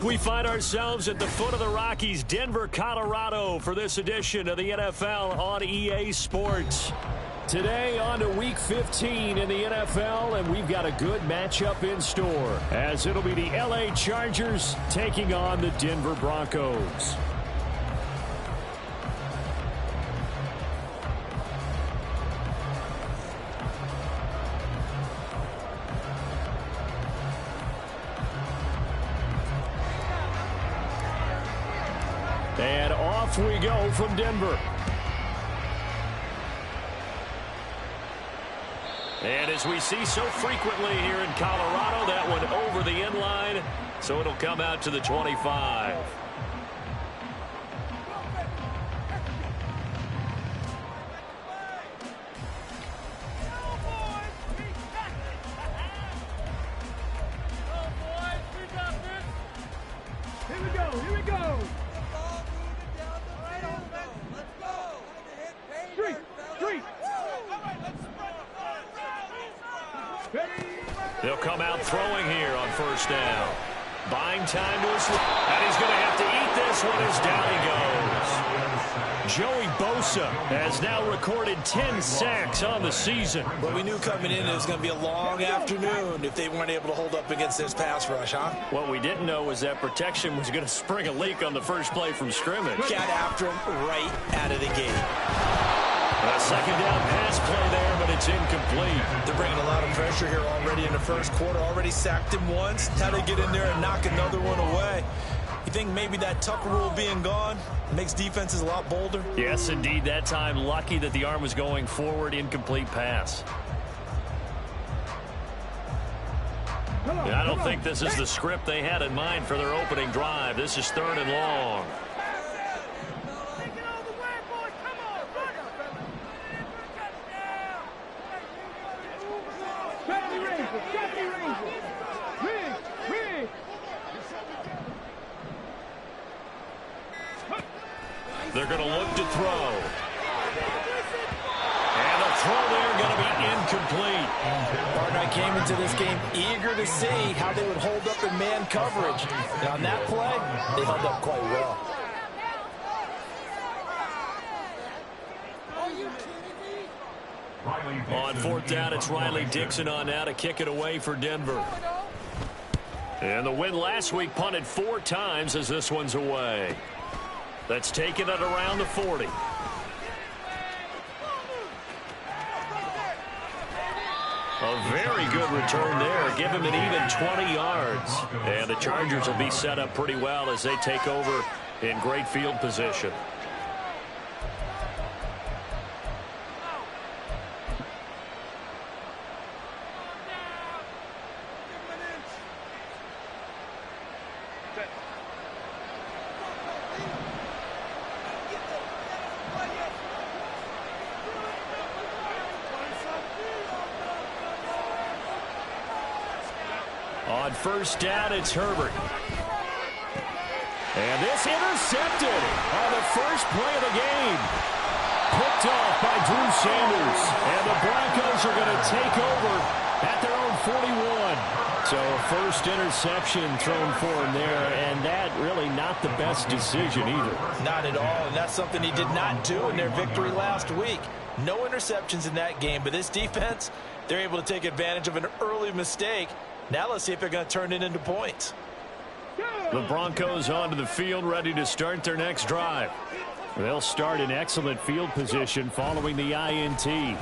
We find ourselves at the foot of the Rockies, Denver, Colorado, for this edition of the NFL on EA Sports. Today on to Week 15 in the NFL, and we've got a good matchup in store, as it'll be the LA Chargers taking on the Denver Broncos. And off we go from Denver. And as we see so frequently here in Colorado, that one over the end line, so it'll come out to the 25. Here we go. They'll come out throwing here on first down. Buying time to his and he's going to have to eat this one as down he goes. Joey Bosa has now recorded 10 sacks on the season. Well, we knew coming in it was going to be a long afternoon if they weren't able to hold up against this pass rush, huh? What we didn't know was that protection was going to spring a leak on the first play from scrimmage. Got after him right out of the gate. A second down pass play there, but it's incomplete. They're bringing a lot of pressure here already in the first quarter. Already sacked him once. Now they get in there and knock another one away. You think maybe that Tucker rule being gone makes defenses a lot bolder? Yes, indeed. That time, lucky that the arm was going forward. Incomplete pass. I don't think this is the script they had in mind for their opening drive. This is 3rd and long. They're going to look to throw. And the throw there going to be incomplete. Partner, I came into this game eager to see how they would hold up in man coverage. And on that play, they held up quite well. On 4th down, it's Riley Dixon on now to kick it away for Denver. And the win last week punted 4 times as this one's away. That's taken it around the 40. A very good return there. Give him an even 20 yards. And the Chargers will be set up pretty well as they take over in great field position. On first down, it's Herbert. And this intercepted on the first play of the game. Picked off by Drew Sanders. And the Broncos are going to take over at their own 41. So a first interception thrown for him there, and that really not the best decision either. Not at all, and that's something he did not do in their victory last week. No interceptions in that game, but this defense, they're able to take advantage of an early mistake. Now let's see if they're going to turn it into points. The Broncos onto the field, ready to start their next drive. They'll start in excellent field position following the INT. They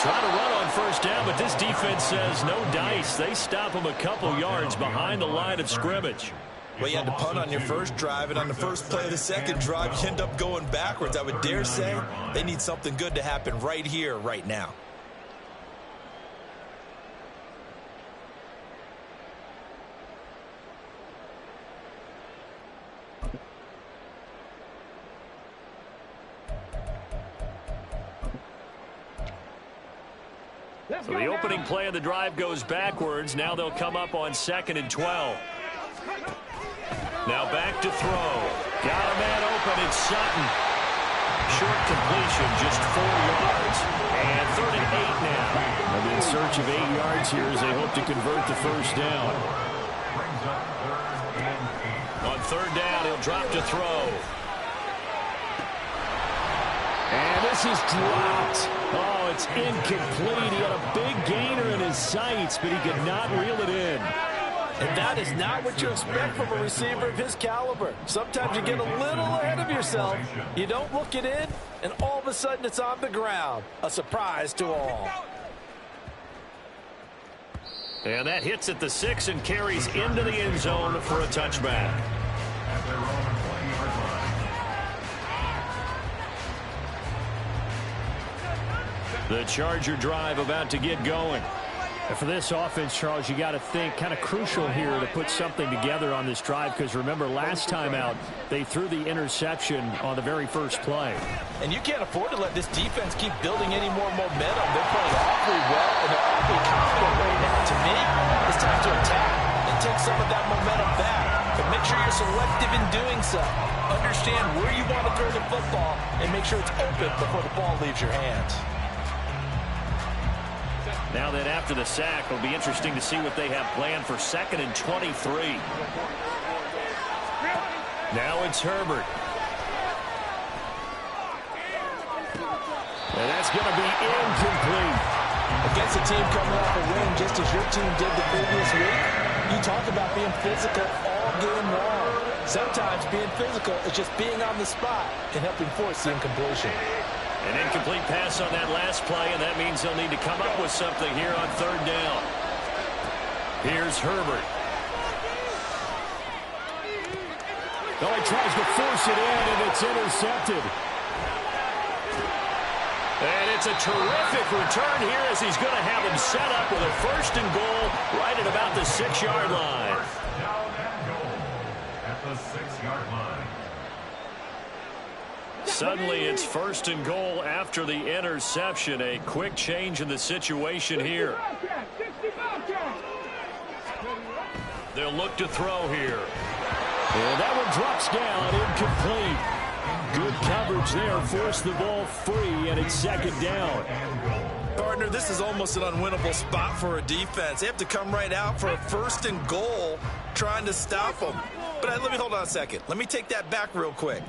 try to run on first down, but this defense says no dice. They stop them a couple yards behind the line of scrimmage. Well, you had to punt on your first drive, and on the first play of the second drive, you end up going backwards. I would dare say they need something good to happen right here, right now. So the opening play of the drive goes backwards. Now they'll come up on 2nd and 12. Now back to throw. Got a man open. It's Sutton. Short completion, just 4 yards. And 3rd and 8 now. And in search of 8 yards here as they hope to convert the first down. On third down, he'll drop to throw. And this is dropped. Oh, it's incomplete. He had a big gainer in his sights, but he could not reel it in. And that is not what you expect from a receiver of his caliber. Sometimes you get a little ahead of yourself. You don't look it in, and all of a sudden it's on the ground. A surprise to all. And that hits at the 6 and carries into the end zone for a touchback. The Charger drive about to get going. And for this offense, Charles, you got to think kind of crucial here to put something together on this drive, because remember last time out they threw the interception on the very first play. And you can't afford to let this defense keep building any more momentum. They're playing awfully well, and they're awfully confident right now. To me, it's time to attack and take some of that momentum back. But make sure you're selective in doing so. Understand where you want to throw the football and make sure it's open before the ball leaves your hands. Now that after the sack, it'll be interesting to see what they have planned for 2nd and 23. Now it's Herbert. And that's going to be incomplete. Against a team coming off a win just as your team did the previous week, you talk about being physical all game long. Sometimes being physical is just being on the spot and helping force the incompletion. An incomplete pass on that last play, and that means they'll need to come up with something here on third down. Here's Herbert. Oh, he tries to force it in, and it's intercepted. And it's a terrific return here as he's going to have him set up with a 1st and goal right at about the 6-yard line. Down and goal at the 6-yard line. Suddenly it's 1st and goal after the interception. A quick change in the situation here. They'll look to throw here. And that one drops down, incomplete. Good coverage there, forced the ball free, and it's 2nd down. Partner, this is almost an unwinnable spot for a defense. They have to come right out for a 1st and goal trying to stop them. But let me hold on a second. Let me take that back real quick.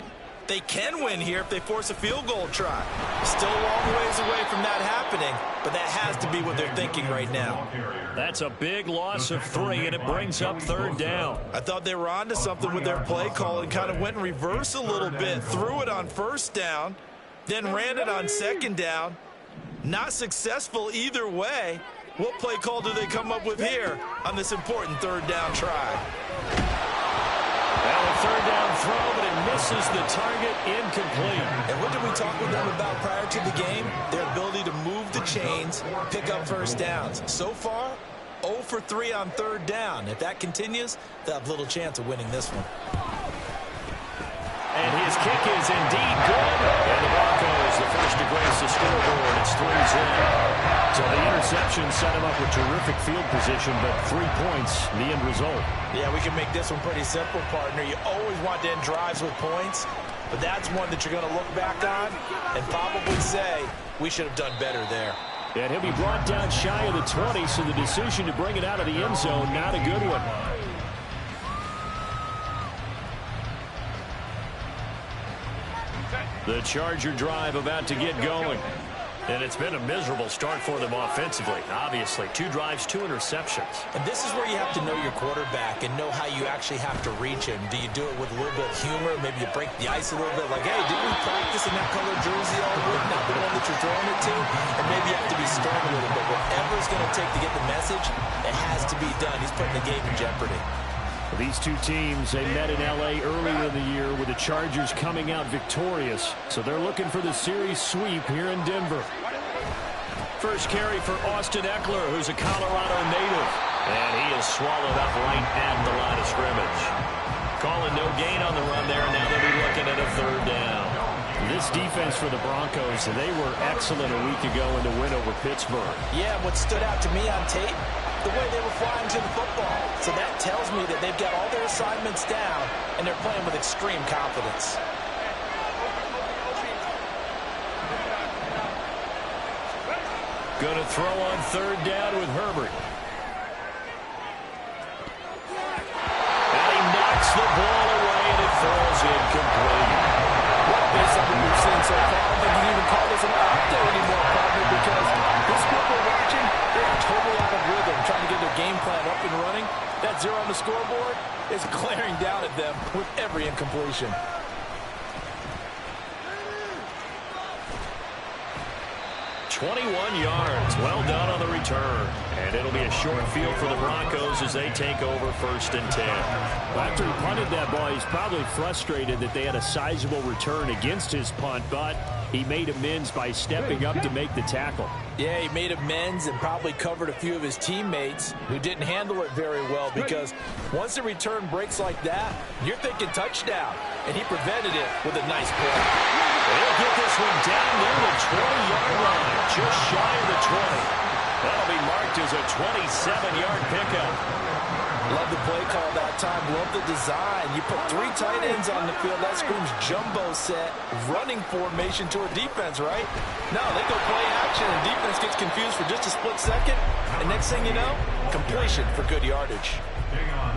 They can win here if they force a field goal try. Still a long ways away from that happening, but that has to be what they're thinking right now. That's a big loss of 3, and it brings up 3rd down. I thought they were onto something with their play call and kind of went in reverse a little bit. Threw it on 1st down, then ran it on 2nd down. Not successful either way. What play call do they come up with here on this important 3rd down try? Well, a 3rd down throw, but it misses the target, incomplete. And what did we talk with them about prior to the game? Their ability to move the chains, pick up 1st downs. So far, 0 for 3 on 3rd down. If that continues, they'll have little chance of winning this one. And his kick is indeed good. And the Broncos, the first to grace the scoreboard. It's 3-0. So the interception set him up with terrific field position, but 3 points, the end result. Yeah, we can make this one pretty simple, partner. You always want to end drives with points, but that's one that you're going to look back on and probably say, we should have done better there. And he'll be brought down shy of the 20, so the decision to bring it out of the end zone, not a good one. The Charger drive about to get going. And it's been a miserable start for them offensively. Obviously, 2 drives, 2 interceptions. And this is where you have to know your quarterback and know how you actually have to reach him. Do you do it with a little bit of humor? Maybe you break the ice a little bit, like, hey, didn't we practice in that color jersey all week? Not the one that you're throwing it to. And maybe you have to be stern a little bit. Whatever it's going to take to get the message, it has to be done. He's putting the game in jeopardy. These two teams, they met in L.A. earlier in the year with the Chargers coming out victorious. So they're looking for the series sweep here in Denver. First carry for Austin Eckler, who's a Colorado native. And he is swallowed up right at the line of scrimmage. Calling no gain on the run there, and now they'll be looking at a 3rd down. This defense for the Broncos, they were excellent a week ago in the win over Pittsburgh. Yeah, what stood out to me on tape, the way they were flying to the football. So that tells me that they've got all their assignments down, and they're playing with extreme confidence. Going to throw on 3rd down with Herbert. That 0 on the scoreboard is glaring down at them with every incompletion. "21 yards. Well done on the return. And it'll be a short field for the Broncos as they take over 1st and 10. After he punted that ball, he's probably frustrated that they had a sizable return against his punt, but he made amends by stepping up to make the tackle. Yeah, he made amends and probably covered a few of his teammates who didn't handle it very well, because once the return breaks like that, you're thinking touchdown, and he prevented it with a nice play. They'll get this one down near the 20-yard line, just shy of the 20. That'll be marked as a 27-yard pickup. Love the play call that time. Love the design. You put 3 tight ends on the field. That screams jumbo set, running formation to a defense, right? No, they go play action, and defense gets confused for just a split second. And next thing you know, completion for good yardage.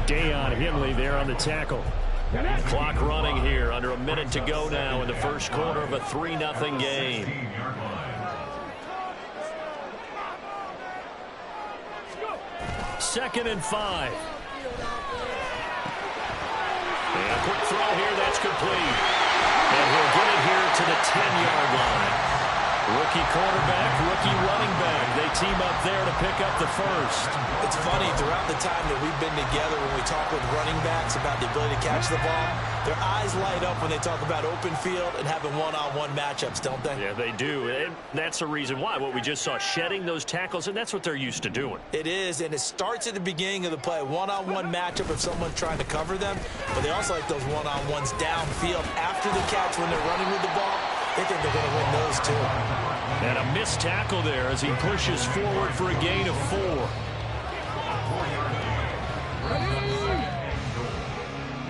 Deion Henley there on the tackle. Clock running here. Under a minute to go now in the first quarter of a 3-0 game. 2nd and 5. And a quick throw here. That's complete. And he'll get it here to the 10-yard line. Rookie quarterback, rookie running back. They team up there to pick up the first. It's funny, throughout the time that we've been together, when we talk with running backs about the ability to catch the ball, their eyes light up when they talk about open field and having one-on-one matchups, don't they? Yeah, they do. And that's the reason why. What we just saw, shedding those tackles, and that's what they're used to doing. It is, and it starts at the beginning of the play. One-on-one matchup if someone's trying to cover them, but they also like those one-on-ones downfield after the catch when they're running with the ball. They think they're going to win those, too. And a missed tackle there as he pushes forward for a gain of 4.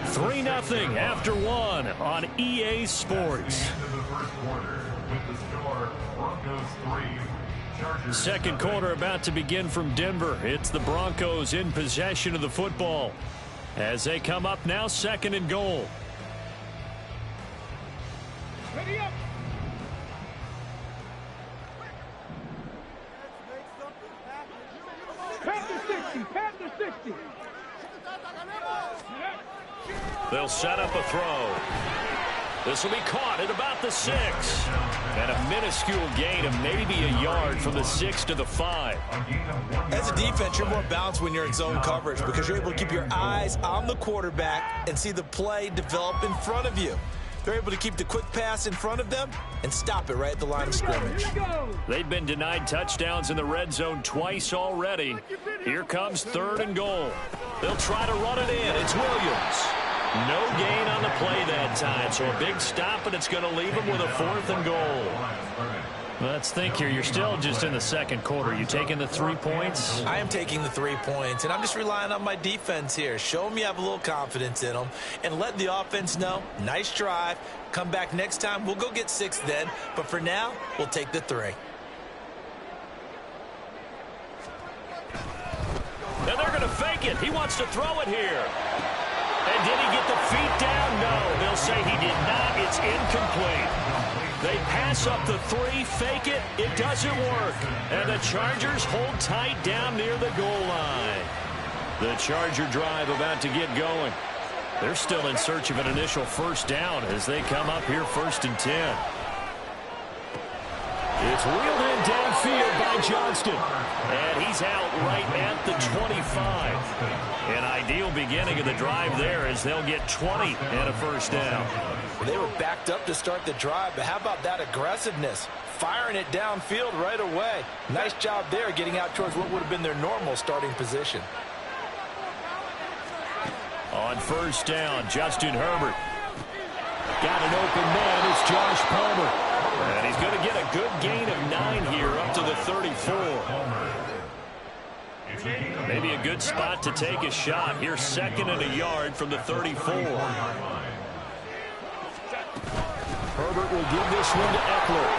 3-0 after 1 on EA Sports. Second quarter about to begin from Denver. It's the Broncos in possession of the football as they come up now 2nd and goal. Ready up. Panther 60. They'll set up a throw. This will be caught at about the 6. And a minuscule gain of maybe a yard from the 6 to the 5. As a defense, you're more balanced when you're in zone coverage because you're able to keep your eyes on the quarterback and see the play develop in front of you. They're able to keep the quick pass in front of them and stop it right at the line of scrimmage. They've been denied touchdowns in the red zone twice already. Here comes 3rd and goal. They'll try to run it in. It's Williams. No gain on the play that time, so a big stop, and it's going to leave them with a 4th and goal. Let's think here. You're still just in the second quarter. You taking the 3 points? I am taking the 3 points, and I'm just relying on my defense here. Show them you have a little confidence in them, and let the offense know, nice drive. Come back next time. We'll go get 6 then, but for now, we'll take the 3. Now they're going to fake it. He wants to throw it here. And did he get the feet down? No. They'll say he did not. It's incomplete. They pass up the 3, fake it. It doesn't work. And the Chargers hold tight down near the goal line. The Charger drive about to get going. They're still in search of an initial first down as they come up here 1st and 10. It's wheeled in downfield by Johnston. And he's out right at the 25. An ideal beginning of the drive there as they'll get 20 and a first down. They were backed up to start the drive, but how about that aggressiveness? Firing it downfield right away. Nice job there getting out towards what would have been their normal starting position. On first down, Justin Herbert. Got an open man. It's Josh Palmer. And he's going to get a good gain of 9 here up to the 34. Maybe a good spot to take a shot. Here's 2nd and a yard from the 34. Herbert will give this one to Eckler.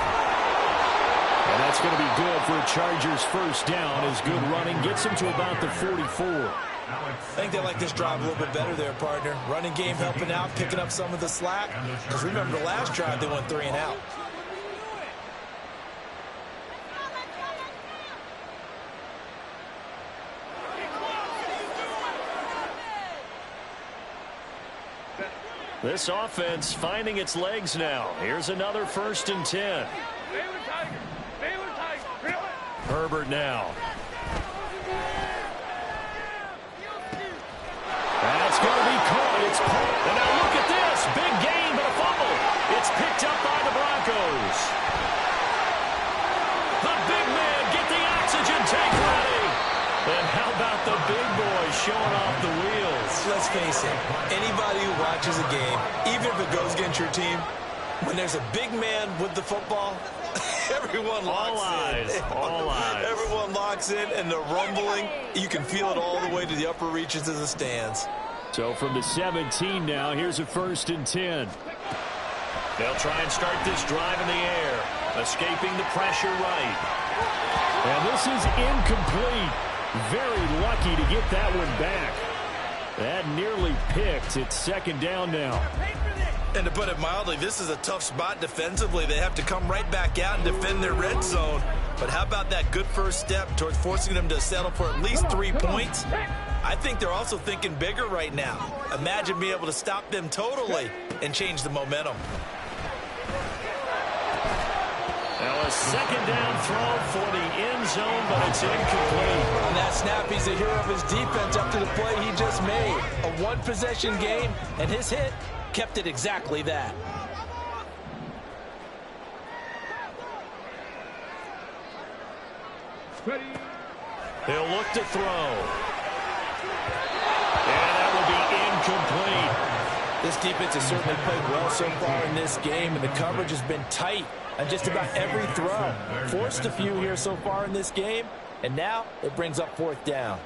And that's going to be good for a Chargers first down as good running gets him to about the 44. I think they like this drive a little bit better there, partner. Running game helping out, picking up some of the slack. Because remember the last drive, they went 3 and out. This offense finding its legs now. Here's another 1st and 10. Herbert now. That's going to be caught. It's caught. And now look at this. Big gain, but a fumble. It's picked up by the Broncos. The big man, get the oxygen tank ready. And how about the big boy showing off the wheels? Let's face it, anybody who watches a game, even if it goes against your team, when there's a big man with the football, everyone locks in. All eyes. Everyone locks in, and the rumbling, you can feel it all the way to the upper reaches of the stands. So from the 17 now, here's a 1st and 10. They'll try and start this drive in the air, escaping the pressure right. And this is incomplete. Very lucky to get that one back. That nearly picked. It's 2nd down now. And to put it mildly, this is a tough spot defensively. They have to come right back out and defend their red zone. But how about that good first step towards forcing them to settle for at least 3 points? I think they're also thinking bigger right now. Imagine being able to stop them totally and change the momentum. Now a 2nd down throw for the end zone, but it's incomplete. On that snap, he's the hero of his defense after the play he just made. A one-possession game, and his hit kept it exactly that. Ready. He'll look to throw. And that will be incomplete. This defense has certainly played well so far in this game, and the coverage has been tight on just about every throw. Forced a few here so far in this game, and now it brings up 4th down.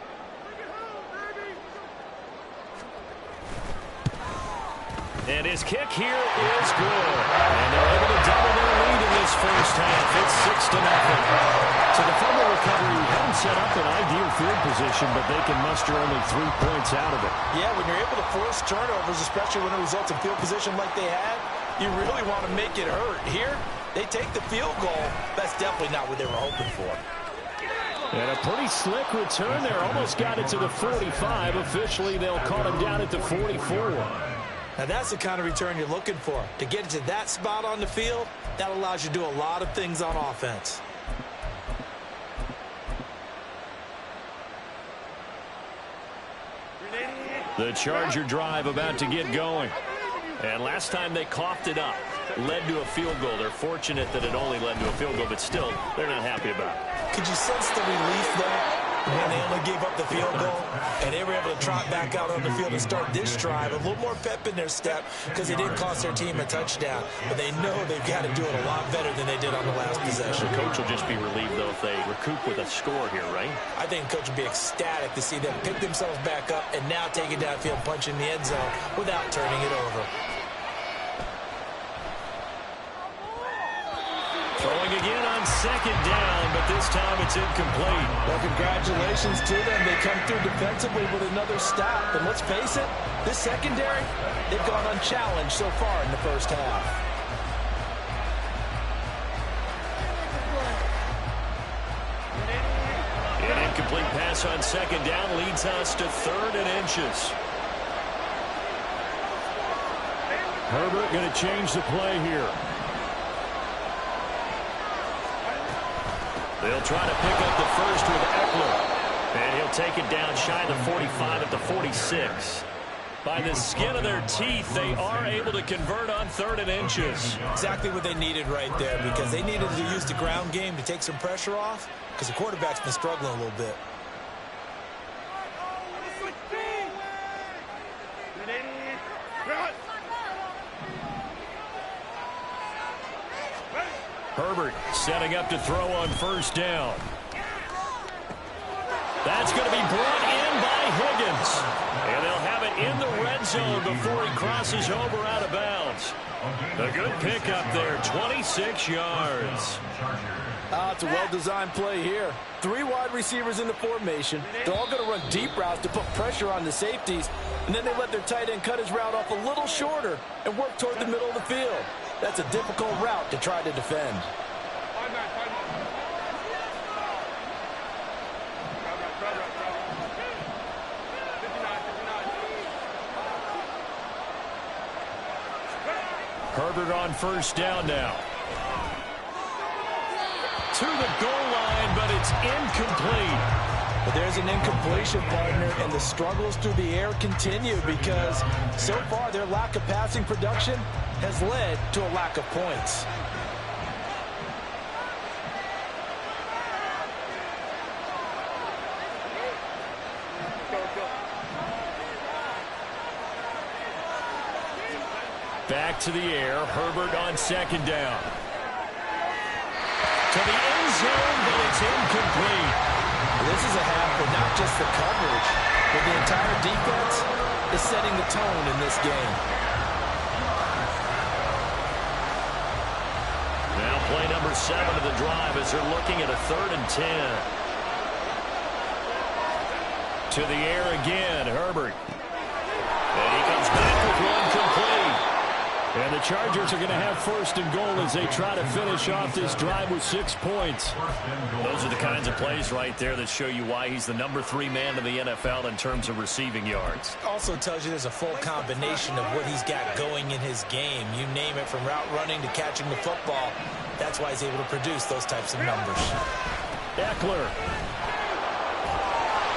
And his kick here is good. And they're able to double their lead in this first half. It's 6-0. So the fumble recovery hadn't set up an ideal field position, but they can muster only 3 points out of it. Yeah, when you're able to force turnovers, especially when it results in field position like they had, you really want to make it hurt. Here, they take the field goal. That's definitely not what they were hoping for. And a pretty slick return there. Almost got it to the 45. Officially, they'll call him down at the 44. Now, that's the kind of return you're looking for. To get it to that spot on the field, that allows you to do a lot of things on offense. The Charger drive about to get going. And last time they coughed it up, led to a field goal. They're fortunate that it only led to a field goal, but still, they're not happy about it. Could you sense the relief, though, when they only gave up the field goal, and they were able to trot back out on the field and start this drive? A little more pep in their step because they didn't cost their team a touchdown, but they know they've got to do it a lot better than they did on the last possession. The coach will just be relieved, though, if they recoup with a score here, right? I think the coach will be ecstatic to see them pick themselves back up and now take it downfield, punch in the end zone without turning it over. Throwing again on 2nd down, but this time it's incomplete. Well, congratulations to them. They come through defensively with another stop. And let's face it, this secondary, they've gone unchallenged so far in the first half. An incomplete pass on 2nd down leads us to 3rd and inches. Herbert going to change the play here. They'll try to pick up the first with Eckler. And he'll take it down shy of the 45 at the 46. By the skin of their teeth, they are able to convert on 3rd and inches. Exactly what they needed right there, because they needed to use the ground game to take some pressure off, because the quarterback's been struggling a little bit. Herbert setting up to throw on 1st down. That's going to be brought in by Higgins. And they'll have it in the red zone before he crosses over out of bounds. A good pickup there, 26 yards. It's a well-designed play here. 3 wide receivers in the formation. They're all going to run deep routes to put pressure on the safeties. And then they let their tight end cut his route off a little shorter and work toward the middle of the field. That's a difficult route to try to defend. Herbert on first down now. To the goal line, but it's incomplete. But there's an incompletion, partner, and the struggles through the air continue because so far their lack of passing production has led to a lack of points. Back to the air. Herbert on second down. To the end zone, but it's incomplete. This is a half where not just the coverage, but the entire defense is setting the tone in this game. Now play number 7 of the drive as they're looking at a 3rd and 10. To the air again, Herbert. And he comes back with one complete. And the Chargers are going to have 1st and goal as they try to finish off this drive with 6 points. Those are the kinds of plays right there that show you why he's the number 3 man in the NFL in terms of receiving yards. Also tells you there's a full combination of what he's got going in his game. You name it, from route running to catching the football. That's why he's able to produce those types of numbers. Eckler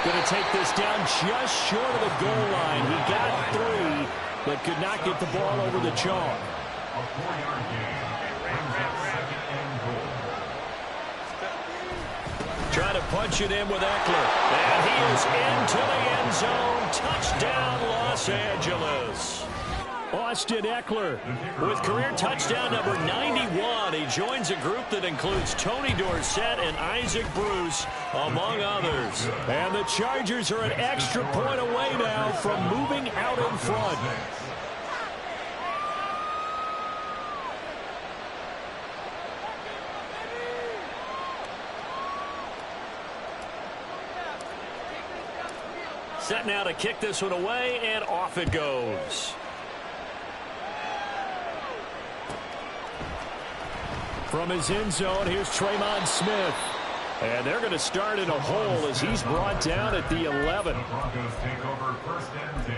going to take this down just short of the goal line. He got 3, but could not get the ball over the chalk. A 4-yard gain brings up 2nd and goal. Trying to punch it in with Eckler. And he is into the end zone. Touchdown, Los Angeles. Austin Eckler with career touchdown number 91. He joins a group that includes Tony Dorsett and Isaac Bruce, among others. And the Chargers are an extra point away now from moving out in front. Set now to kick this one away, and off it goes. From his end zone, here's Tremon Smith. And they're going to start in a hole as he's brought down at the 11. The Broncos take over 1st and 10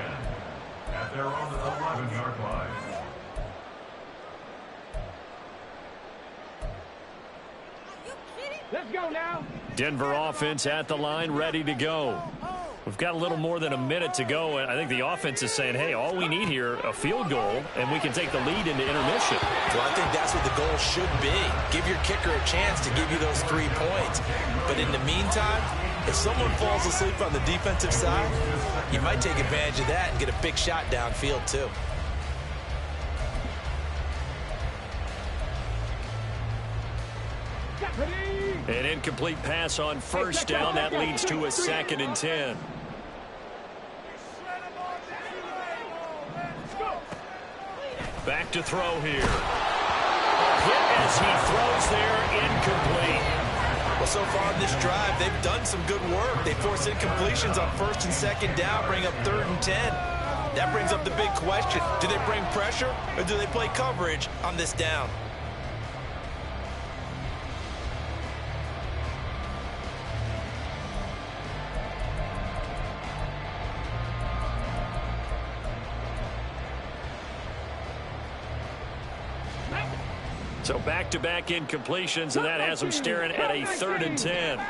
at their own 11-yard line. Let's go now. Denver offense at the line, ready to go. We've got a little more than a minute to go, and I think the offense is saying, hey, all we need here, a field goal, and we can take the lead into intermission. Well, I think that's what the goal should be. Give your kicker a chance to give you those 3 points. But in the meantime, if someone falls asleep on the defensive side, you might take advantage of that and get a big shot downfield, too. An incomplete pass on first down. That leads to a 2nd and 10. Back to throw here. Hit as he throws there, incomplete. Well, so far in this drive, they've done some good work. They force incompletions on 1st and 2nd down, bring up 3rd and 10. That brings up the big question. Do they bring pressure or do they play coverage on this down? So back-to-back incompletions, and that has them staring at a 3rd and 10.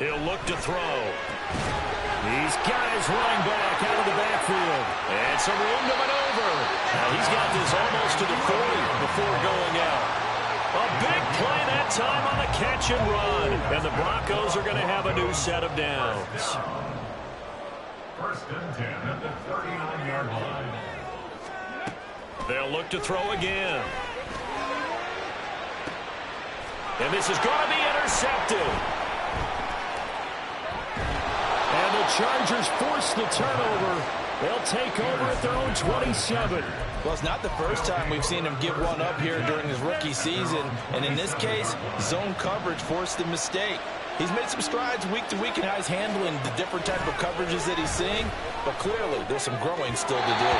He'll look to throw. He's got his running back out of the backfield. And some room to maneuver. Now he's got this almost to the 40 before going out. A big play that time on the catch and run. And the Broncos are going to have a new set of downs. 1st and 10 at the 39-yard line. They'll look to throw again. And this is going to be intercepted. And the Chargers force the turnover. They'll take over at their own 27. Well, it's not the first time we've seen him give one up here during his rookie season. And in this case, zone coverage forced the mistake. He's made some strides week to week in how he's handling the different type of coverages that he's seeing, but clearly there's some growing still to do.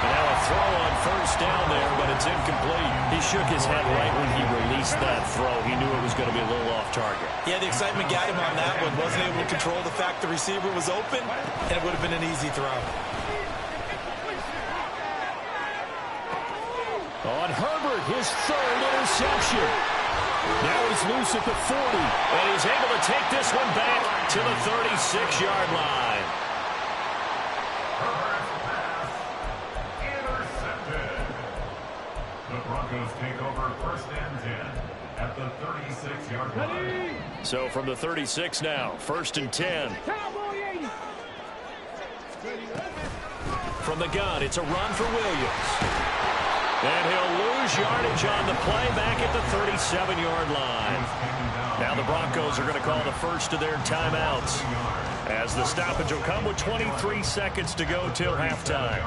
And now a throw on first down there, but it's incomplete. He shook his head right when he released that throw. He knew it was going to be a little off target. Yeah, the excitement got him on that one. Wasn't able to control the fact the receiver was open, and it would have been an easy throw. On Herbert, his third interception. Now he's loose at the 40. And he's able to take this one back to the 36-yard line. Intercepted. The Broncos take over first and 10 at the 36-yard line. So from the 36 now, first and 10. Cowboy 80. From the gun, it's a run for Williams. And he'll lose yardage on the play back at the 37-yard line. Now the Broncos are going to call the first of their timeouts, as the stoppage will come with 23 seconds to go till halftime.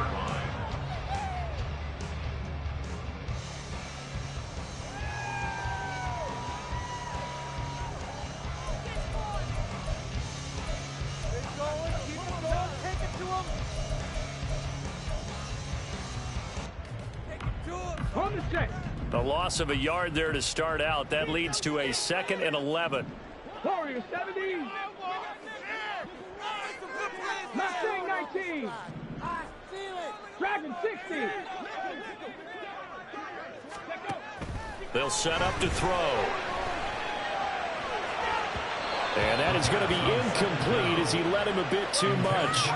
The loss of a yard there to start out. That leads to a 2nd and 11. Warriors 70. Mustang 19. Dragon 60. They'll set up to throw. And that is going to be incomplete as he let him a bit too much.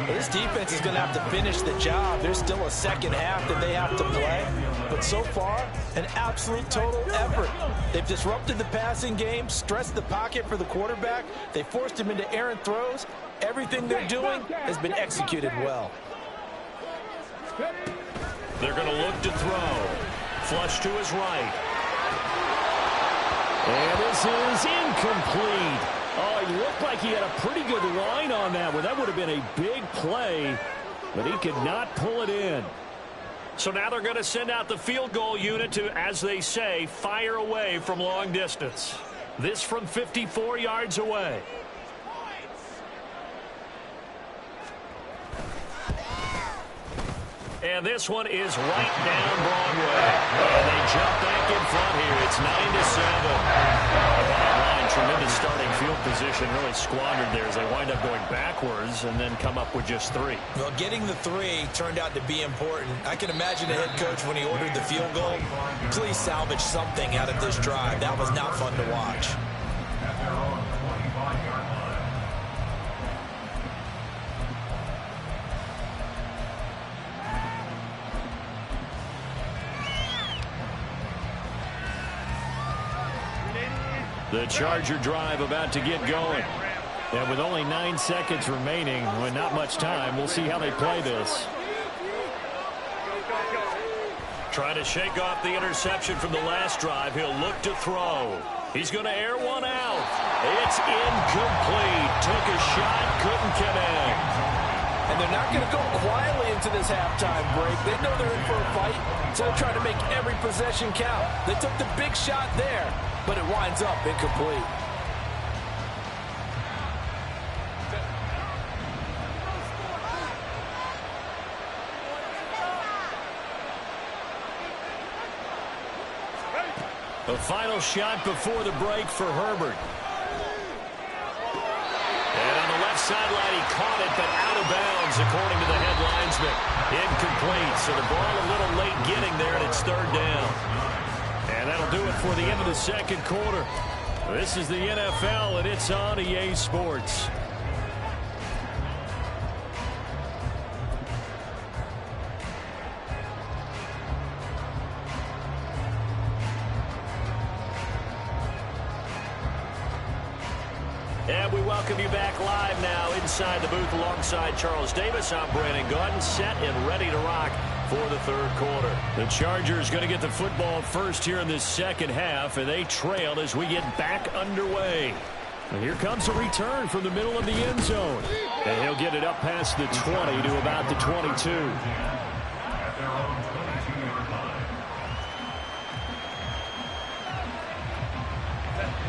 This defense is going to have to finish the job. There's still a second half that they have to play. But so far, an absolute total effort. They've disrupted the passing game, stressed the pocket for the quarterback. They forced him into errant throws. Everything they're doing has been executed well. They're going to look to throw. Flush to his right. And this is incomplete. Oh, he looked like he had a pretty good line on that one. That would have been a big play, but he could not pull it in. So now they're going to send out the field goal unit to, as they say, fire away from long distance. This from 54 yards away. And this one is right down Broadway. And they jump back in front here. It's 9-7. Bottom line, tremendous starting field position. Really squandered there as they wind up going backwards and then come up with just 3. Well, getting the 3 turned out to be important. I can imagine the head coach when he ordered the field goal. Please salvage something out of this drive. That was not fun to watch. At their own 25-yard line. The Charger drive about to get going. And with only 9 seconds remaining, with not much time, we'll see how they play this. Trying to shake off the interception from the last drive. He'll look to throw. He's going to air one out. It's incomplete. Took a shot, couldn't connect. And they're not going to go quietly into this halftime break. They know they're in for a fight, so they're trying to make every possession count. They took the big shot there, but it winds up incomplete. The final shot before the break for Herbert. And on the left sideline, he caught it, but out of bounds, according to the head linesman. Incomplete, so the ball a little late getting there, and it's 3rd down. And that'll do it for the end of the second quarter. This is the NFL, and it's on EA Sports. And we welcome you back live now inside the booth alongside Charles Davis. I'm Brandon Gaudin, set and ready to rock for the 3rd quarter. The Chargers going to get the football first here in this second half, and they trail as we get back underway. And here comes a return from the middle of the end zone. And he'll get it up past the 20 to about the 22. At their own 22-yard line.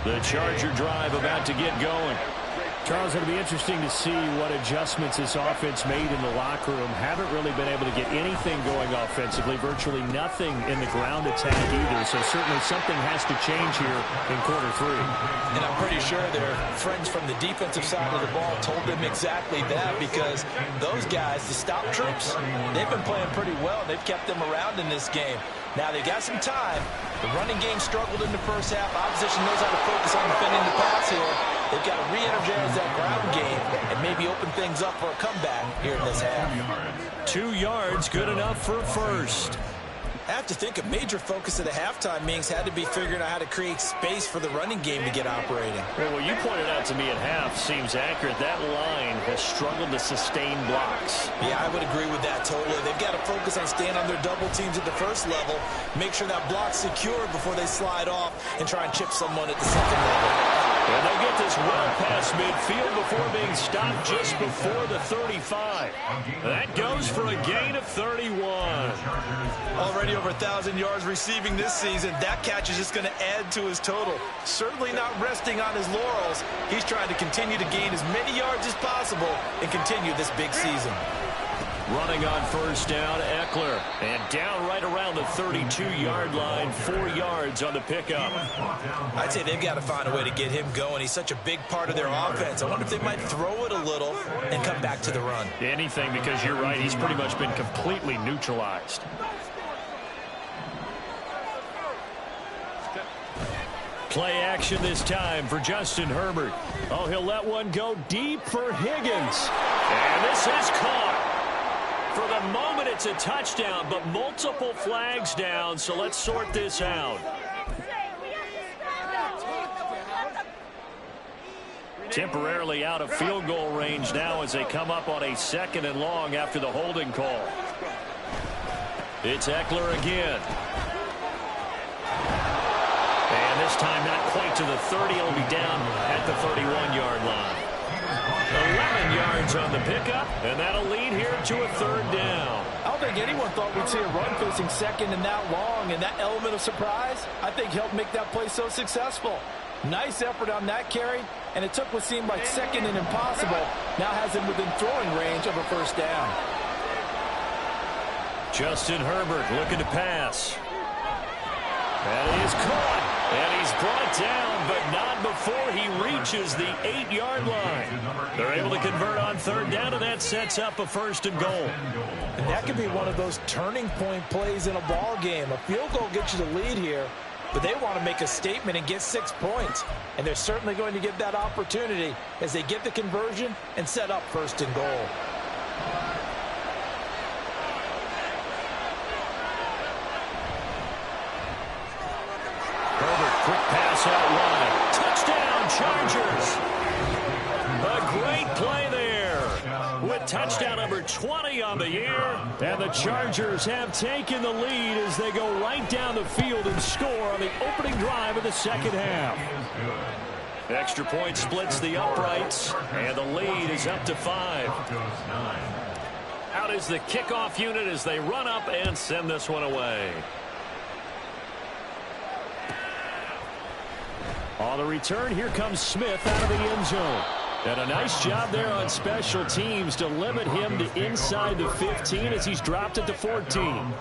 The Charger drive about to get going. Charles, it'll be interesting to see what adjustments this offense made in the locker room. Haven't really been able to get anything going offensively. Virtually nothing in the ground attack either. So certainly something has to change here in quarter three. And I'm pretty sure their friends from the defensive side of the ball told them exactly that, because those guys, the stop troops, they've been playing pretty well. They've kept them around in this game. Now they got some time. The running game struggled in the first half. Opposition knows how to focus on defending the pass here. They've got to re-energize that ground game and maybe open things up for a comeback here in this half. 2 yards, good enough for a first. I have to think a major focus of the halftime meetings had to be figuring out how to create space for the running game to get operating. Well, what you pointed out to me at half seems accurate. That line has struggled to sustain blocks. Yeah, I would agree with that totally. They've got to focus on staying on their double teams at the first level, make sure that block's secured before they slide off and try and chip someone at the second level. And they'll get this well past midfield before being stopped just before the 35. That goes for a gain of 31. Already over 1,000 yards receiving this season. That catch is just going to add to his total. Certainly not resting on his laurels. He's trying to continue to gain as many yards as possible and continue this big season. Running on first down, Eckler. And down right around the 32-yard line, 4 yards on the pickup. I'd say they've got to find a way to get him going. He's such a big part of their offense. I wonder if they might throw it a little and come back to the run. Anything, because you're right. He's pretty much been completely neutralized. Play action this time for Justin Herbert. Oh, he'll let one go deep for Higgins. And this is caught. For the moment, it's a touchdown, but multiple flags down, so let's sort this out. Temporarily out of field goal range now as they come up on a 2nd and long after the holding call. It's Eckler again. And this time not quite to the 30. It'll be down at the 31-yard line. 11 yards on the pickup, and that'll lead here to a 3rd down. I don't think anyone thought we'd see a run facing 2nd and that long, and that element of surprise, I think, helped make that play so successful. Nice effort on that carry, and it took what seemed like 2nd and impossible, now has him within throwing range of a 1st down. Justin Herbert looking to pass. And he is caught. And he's brought down, but not before he reaches the 8-yard line. They're able to convert on 3rd down, and that sets up a 1st and goal. And that could be one of those turning point plays in a ball game. A field goal gets you the lead here, but they want to make a statement and get 6 points. And they're certainly going to get that opportunity as they get the conversion and set up 1st and goal. Quick pass out wide. Touchdown, Chargers. A great play there with touchdown number 20 on the year. And the Chargers have taken the lead as they go right down the field and score on the opening drive of the 2nd half. Extra point splits the uprights, and the lead is up to 5. Out is the kickoff unit as they run up and send this one away. On the return, here comes Smith out of the end zone. And a nice job there on special teams to limit him to inside the 15 as he's dropped at the 14.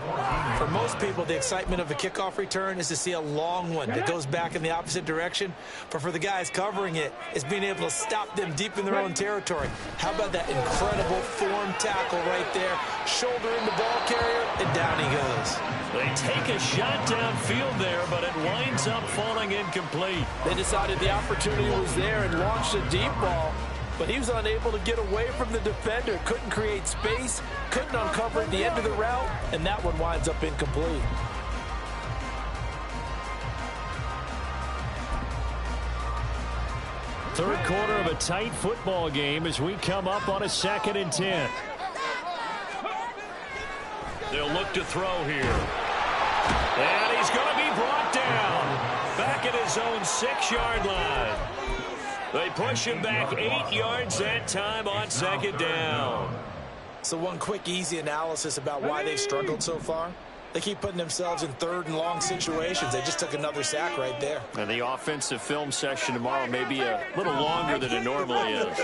For most people, the excitement of a kickoff return is to see a long one that goes back in the opposite direction. But for the guys covering it, it's being able to stop them deep in their own territory. How about that incredible form tackle right there? Shoulder in the ball carrier, and down he goes. They take a shot downfield there, but it winds up falling incomplete. They decided the opportunity was there and launched a deep ball, but he was unable to get away from the defender. Couldn't create space, couldn't uncover at the end of the route, and that one winds up incomplete. Third quarter of a tight football game as we come up on a 2nd and 10. They'll look to throw here. And he's going to be brought down back at his own 6-yard line. They push him back 8 yards that time on 2nd down. So one quick, easy analysis about why they've struggled so far. They keep putting themselves in third and long situations. They just took another sack right there. And the offensive film session tomorrow may be a little longer than it normally is.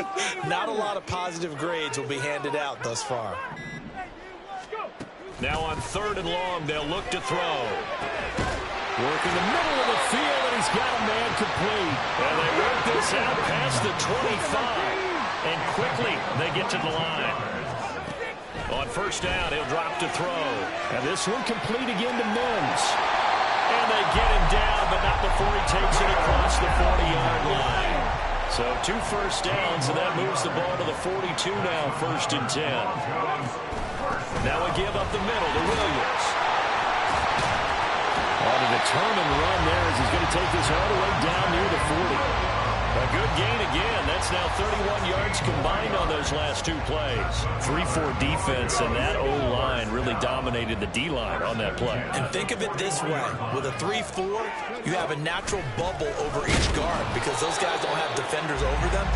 Not a lot of positive grades will be handed out thus far. Now on 3rd and long, they'll look to throw. Working the middle of the field, and he's got a man complete. And they work this out past the 25. And quickly, they get to the line. On 1st down, he'll drop to throw. And this one complete again to Mims. And they get him down, but not before he takes it across the 40-yard line. So 2 first downs, and that moves the ball to the 42 now, 1st and 10. Now we give up the middle to Williams. On a determined run there as he's going to take this all the way down near the 40. A good gain again. That's now 31 yards combined on those last 2 plays. 3-4 defense, and that O-line really dominated the D-line on that play. And think of it this way. With a 3-4, you have a natural bubble over each guard because those guys don't have defenders over them.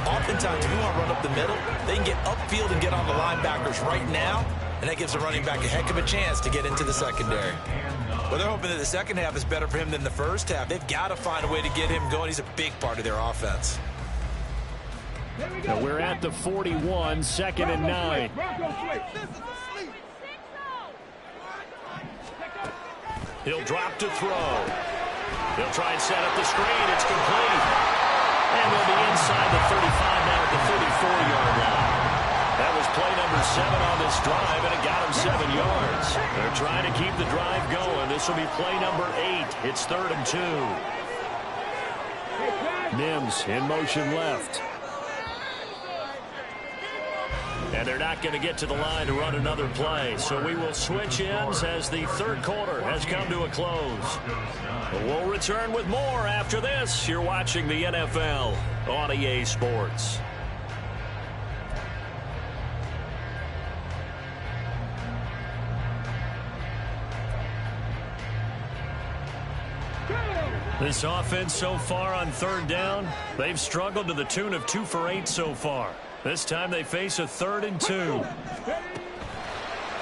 Oftentimes, if you want to run up the middle, they can get upfield and get on the linebackers right now, and that gives the running back a heck of a chance to get into the secondary. Well, they're hoping that the second half is better for him than the first half. They've got to find a way to get him going. He's a big part of their offense. Now we're at the 41, 2nd and 9. He'll drop to throw. He'll try and set up the screen. It's complete. And they'll be inside the 35 now at the 34-yard line. That was play number 7 on this drive, and it got him 7 yards. They're trying to keep the drive going. This will be play number 8. It's 3rd and 2. Mims in motion left. And they're not going to get to the line to run another play. So we will switch ends as the 3rd quarter has come to a close. We'll return with more after this. You're watching the NFL on EA Sports. This offense so far on 3rd down, they've struggled to the tune of 2 for 8 so far. This time they face a 3rd and 2.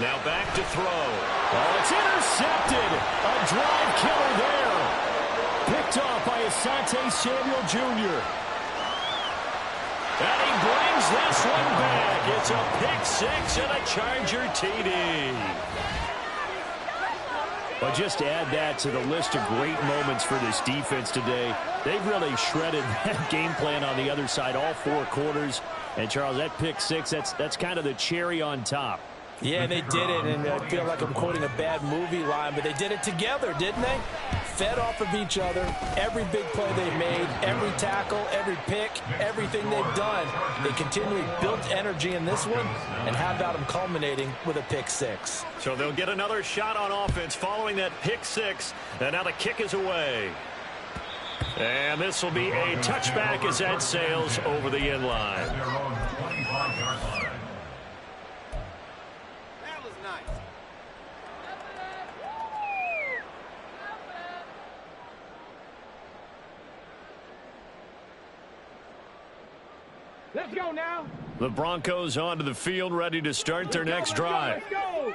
Now back to throw. Oh, it's intercepted. A drive killer there. Picked off by Asante Samuel Jr. And he brings this one back. It's a pick 6 and a Charger TD. Well, just to add that to the list of great moments for this defense today, they've really shredded that game plan on the other side all 4 quarters. And, Charles, that pick 6, that's kind of the cherry on top. Yeah, they did it, and I feel like I'm quoting a bad movie line, but they did it together, didn't they? Fed off of each other, every big play they've made, every tackle, every pick, everything they've done. They continually built energy in this one, and how about them culminating with a pick 6? So they'll get another shot on offense following that pick 6, and now the kick is away. And this will be a touchback as that sails over the end line. Let's go now. The Broncos onto the field, ready to start their next drive.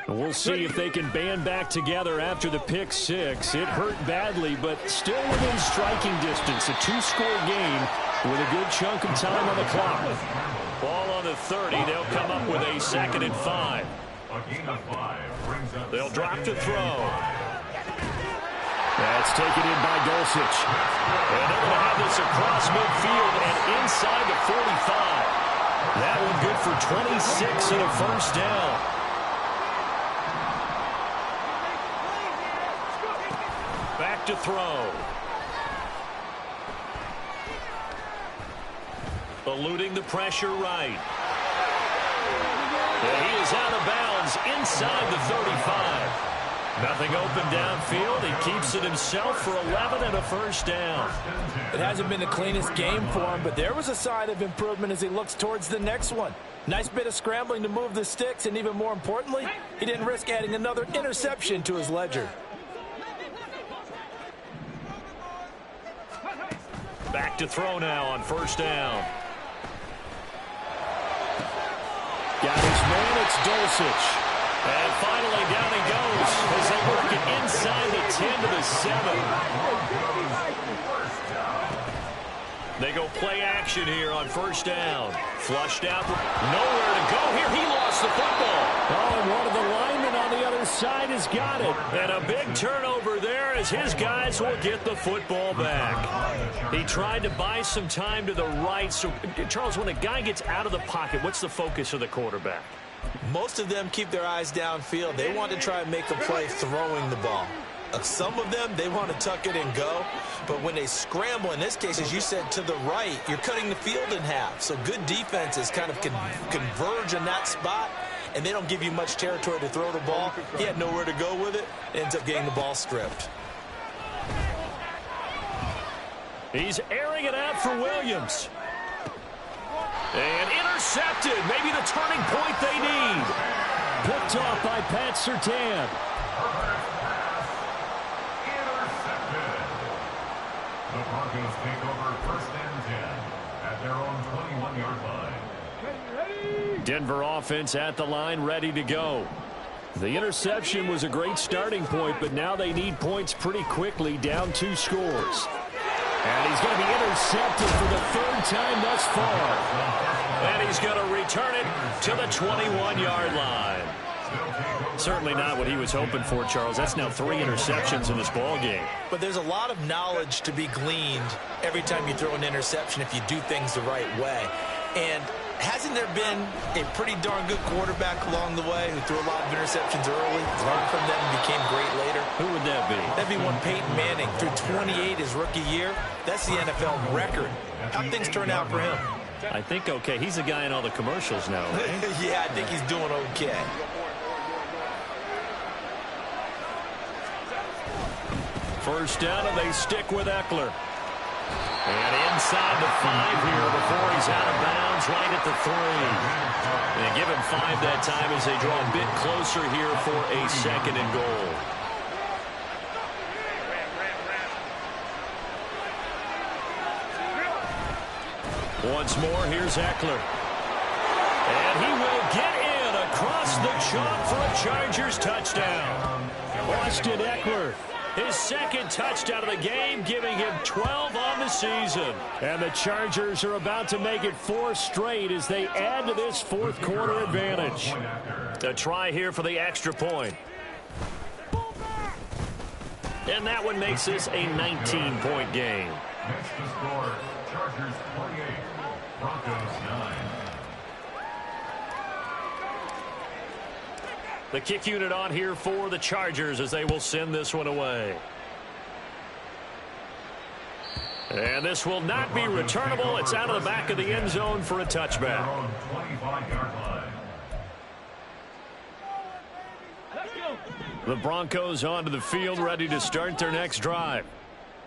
And we'll see if they can band back together after the pick 6. It hurt badly, but still within striking distance. A 2-score game with a good chunk of time on the clock. Ball on the 30. They'll come up with a 2nd and 5. They'll drop to throw. That's taken in by Dulcich. And they're going to have this across midfield and inside the 45. That one good for 26 and a first down. Back to throw. Eluding the pressure right. And he is out of bounds inside the 35. Nothing open downfield. He keeps it himself for 11 and a first down. It hasn't been the cleanest game for him, but there was a sign of improvement as he looks towards the next one. Nice bit of scrambling to move the sticks, and even more importantly, he didn't risk adding another interception to his ledger. Back to throw now on first down. Got his man, it's Dulcich. And finally, down he goes as they work it inside the 10 to the 7. They go play action here on first down. Flushed out. Nowhere to go here. He lost the football. Oh, and one of the linemen on the other side has got it. And a big turnover there as his guys will get the football back. He tried to buy some time to the right. So, Charles, when a guy gets out of the pocket, what's the focus of the quarterback? Most of them keep their eyes downfield. They want to try and make a play throwing the ball. Some of them, they want to tuck it and go. But when they scramble, in this case, as you said, to the right, you're cutting the field in half. So good defenses kind of converge in that spot, and they don't give you much territory to throw the ball. He had nowhere to go with it. Ends up getting the ball stripped. He's airing it out for Williams. And intercepted. Maybe the turning point they need. Picked off by Pat Surtain. The Broncos take over first and 10 at their own 21-yard line. Denver offense at the line, ready to go. The interception was a great starting point, but now they need points pretty quickly, down 2 scores. And he's going to be intercepted for the 3rd time thus far. And he's going to return it to the 21-yard line. Certainly not what he was hoping for, Charles. That's now 3 interceptions in this ball game. But there's a lot of knowledge to be gleaned every time you throw an interception if you do things the right way. And hasn't there been a pretty darn good quarterback along the way who threw a lot of interceptions early, learned from them, and became great later? Who would that be? That'd be one Peyton Manning. Threw 28 his rookie year. That's the NFL record. How'd things turn out for him? I think okay. He's the guy in all the commercials now, right? Yeah, I think he's doing okay. First down, and they stick with Eckler. And inside the 5 here before he's out of bounds, right at the 3. And give him 5 that time as they draw a bit closer here for a 2nd and goal. Once more, here's Eckler. And he will get in across the chalk for a Chargers touchdown. Austin Eckler, his 2nd touchdown of the game, giving him 12 on the season. And the Chargers are about to make it 4 straight as they add to this 4th quarter advantage. A try here for the extra point. And that one makes this a 19-point game. Next to score, Chargers 28, Broncos 9. The kick unit on here for the Chargers as they will send this one away. And this will not be returnable. It's out of the back of the end zone for a touchback. 25-yard line. The Broncos onto the field, ready to start their next drive.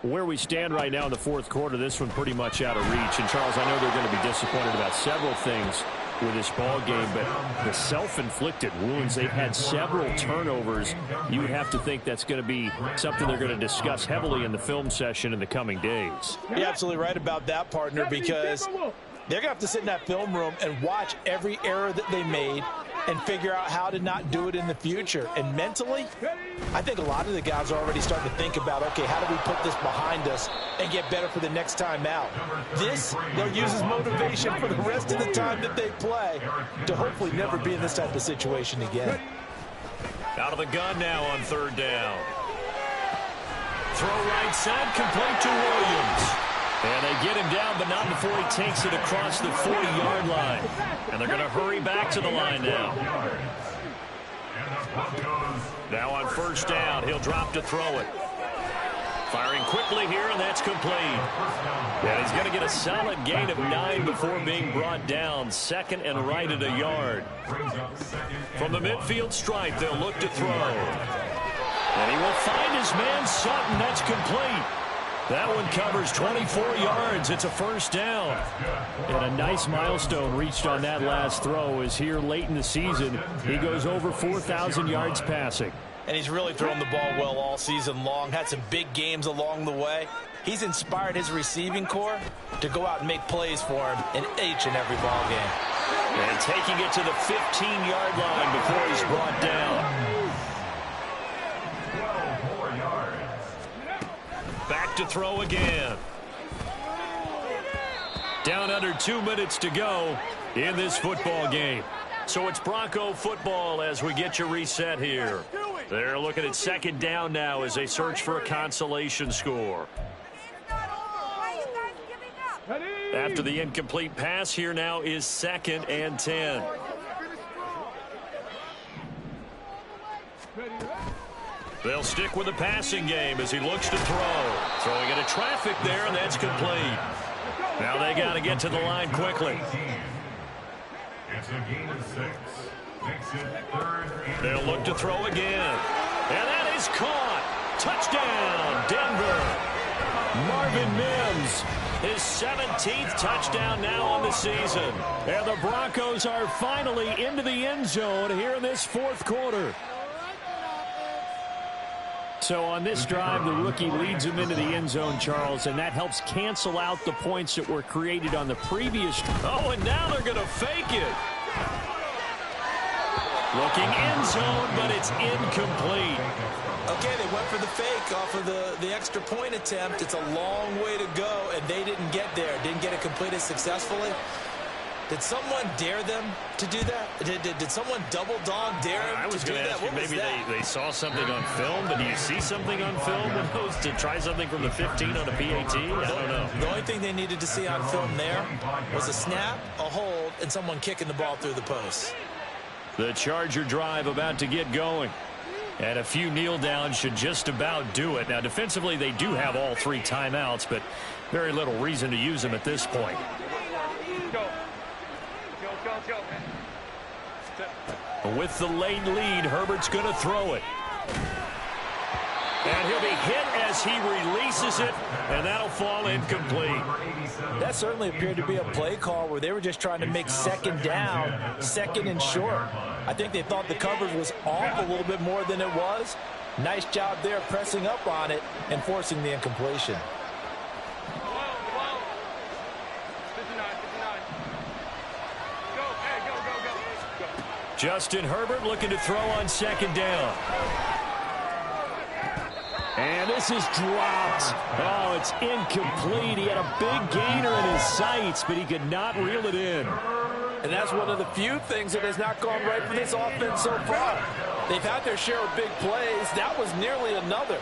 Where we stand right now in the 4th quarter, this one pretty much out of reach. And, Charles, I know they're going to be disappointed about several things with this ball game, but the self-inflicted wounds, they've had several turnovers. You would have to think that's going to be something they're going to discuss heavily in the film session in the coming days. You're absolutely right about that, partner, because they're going to have to sit in that film room and watch every error that they made and figure out how to not do it in the future. And mentally, I think a lot of the guys are already starting to think about, okay, how do we put this behind us and get better for the next time out? This, they'll use as motivation for the rest of the time that they play to hopefully never be in this type of situation again. Out of the gun now on 3rd down. Throw right side, complete to Williams. And they get him down, but not before he takes it across the 40-yard line. And they're going to hurry back to the line now. Now on 1st down, he'll drop to throw it. Firing quickly here, and that's complete. And he's going to get a solid gain of 9 before being brought down. 2nd and right at a yard. From the midfield stripe, they'll look to throw. And he will find his man Sutton. That's complete. That one covers 24 yards. It's a 1st down. And a nice milestone reached on that last throw as here late in the season, he goes over 4,000 yards passing. And he's really thrown the ball well all season long. Had some big games along the way. He's inspired his receiving corps to go out and make plays for him in each and every ball game. And taking it to the 15-yard line before he's brought down. 12 more yards. Back to throw again. Down under 2 minutes to go in this football game. So it's Bronco football as we get you reset here. They're looking at second down now as they search for a consolation score. After the incomplete pass, here now is 2nd and 10. They'll stick with the passing game as he looks to throw. Throwing into traffic there, and that's complete. Now they got to get to the line quickly. It's a gain of 6. Makes it 3rd and They'll look to throw again. And that is caught. Touchdown, Denver. Marvin Mims, his 17th touchdown now on the season. And the Broncos are finally into the end zone here in this fourth quarter. So on this drive, the rookie leads him into the end zone, Charles, and that helps cancel out the points that were created on the previous. Oh, and now they're going to fake it. Looking end zone, but it's incomplete. Okay, they went for the fake off of the extra point attempt. It's a long way to go, and they didn't get there. Didn't get it completed successfully. Did someone dare them to do that? Did someone double dog dare them I was to do going to that? ask you, maybe they saw something on film, but do you see something on film to try something from the 15 on a PAT? I don't know. The only thing they needed to see on film there was a snap, a hold, and someone kicking the ball through the post. The Charger drive about to get going. And a few kneel downs should just about do it. Now, defensively, they do have all 3 timeouts, but very little reason to use them at this point. With the late lead, Herbert's going to throw it. And he'll be hit as he releases it, and that'll fall incomplete. That certainly appeared to be a play call where they were just trying to make second down, 2nd and short. I think they thought the coverage was off a little bit more than it was. Nice job there pressing up on it and forcing the incompletion. Justin Herbert looking to throw on 2nd down. And this is dropped. Oh, it's incomplete. He had a big gainer in his sights, but he could not reel it in. And that's one of the few things that has not gone right for this offense so far. They've had their share of big plays. That was nearly another.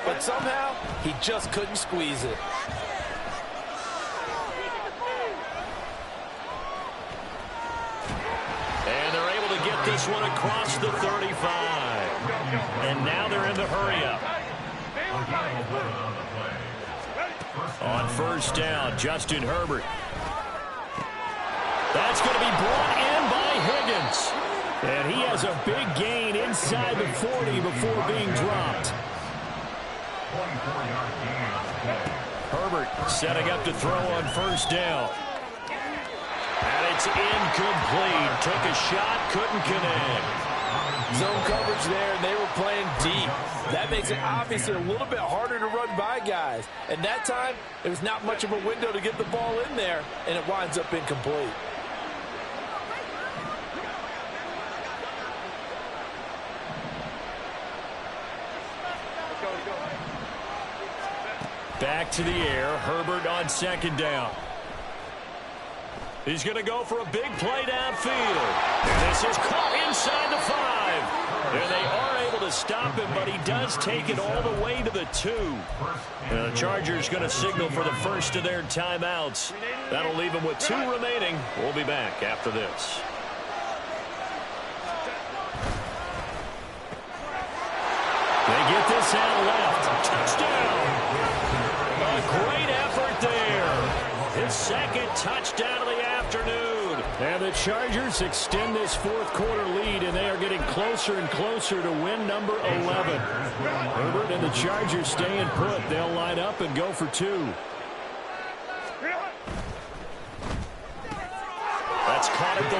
But somehow, he just couldn't squeeze it. And they're able to get this one across the 35. And now they're in the hurry-up. On 1st down, Justin Herbert. That's going to be brought in by Higgins. And he has a big gain inside the 40 before being dropped. Herbert setting up to throw on 1st down. And it's incomplete. Took a shot, couldn't connect. Zone coverage there, and they were playing deep. That makes it obviously a little bit harder to run by guys. And that time, there was not much of a window to get the ball in there, and it winds up incomplete. Back to the air, Herbert on 2nd down. He's going to go for a big play downfield. And this is caught inside the 5. And they are able to stop him, but he does take it all the way to the 2. And the Chargers going to signal for the first of their timeouts. That'll leave them with 2 remaining. We'll be back after this. They get this out left. Touchdown. A great effort there. His 2nd touchdown of the afternoon. And the Chargers extend this 4th quarter lead, and they are getting closer and closer to win number 11. Herbert and the Chargers staying put. They'll line up and go for 2. That's caught at the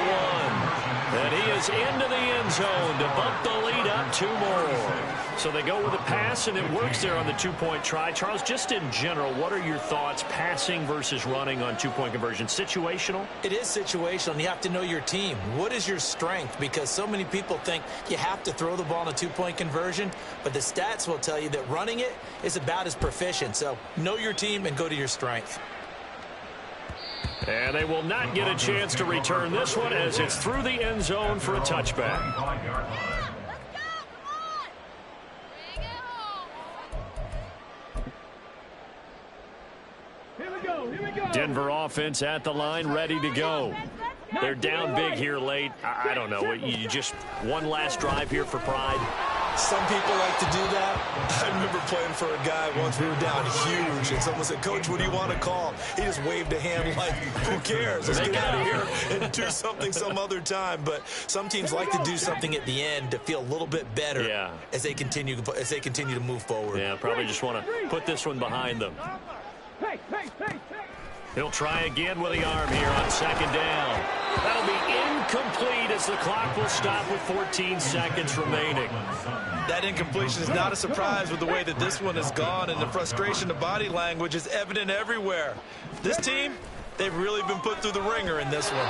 1. And he is into the end zone to bump the lead up 2 more. So they go with a pass, and it works there on the 2-point try. Charles, just in general, what are your thoughts passing versus running on 2-point conversion? Situational? It is situational, and you have to know your team. What is your strength? Because so many people think you have to throw the ball in a 2-point conversion, but the stats will tell you that running it is about as proficient. So know your team and go to your strength. And they will not get a chance to return this one as it's through the end zone for a touchback. Denver offense at the line, ready to go. They're down big here late. I don't know. You just one last drive here for pride. Some people like to do that. I remember playing for a guy once. We were down huge, and someone said, "Coach, what do you want to call?" He just waved a hand like, "Who cares? Let's get out of here and do something some other time." But some teams like to do something at the end to feel a little bit better as they continue to move forward. Yeah, probably just want to put this one behind them. He'll try again with the arm here on 2nd down. That'll be incomplete as the clock will stop with 14 seconds remaining. That incompletion is not a surprise with the way that this one has gone, and the frustration of body language is evident everywhere. This team, they've really been put through the ringer in this one.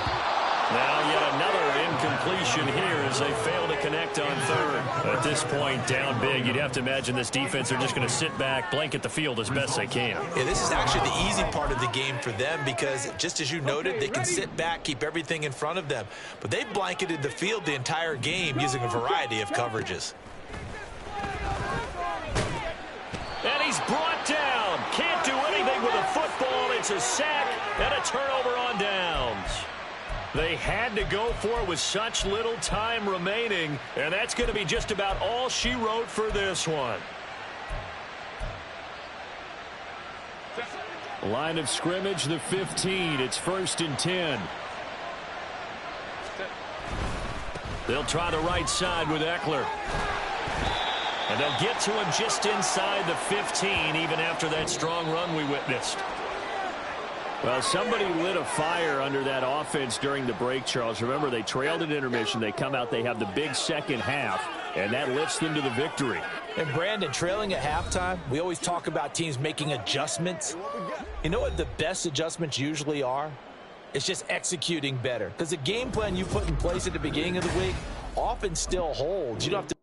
Now yet another incompletion here as they fail to connect on 3rd. At this point, down big, you'd have to imagine this defense are just going to sit back, blanket the field as best they can. Yeah, this is actually the easy part of the game for them because, just as you noted, they can sit back, keep everything in front of them. But they've blanketed the field the entire game using a variety of coverages. And he's brought down. Can't do anything with a football. It's a sack and a turnover on downs. They had to go for it with such little time remaining, and that's going to be just about all she wrote for this one. Line of scrimmage, the 15. It's 1st and 10. They'll try the right side with Eckler. And they'll get to him just inside the 15, even after that strong run we witnessed. Well, somebody lit a fire under that offense during the break, Charles. Remember, they trailed at intermission. They come out, they have the big second half, and that lifts them to the victory. And, Brandon, trailing at halftime, we always talk about teams making adjustments. You know what the best adjustments usually are? It's just executing better. Because the game plan you put in place at the beginning of the week often still holds. You don't have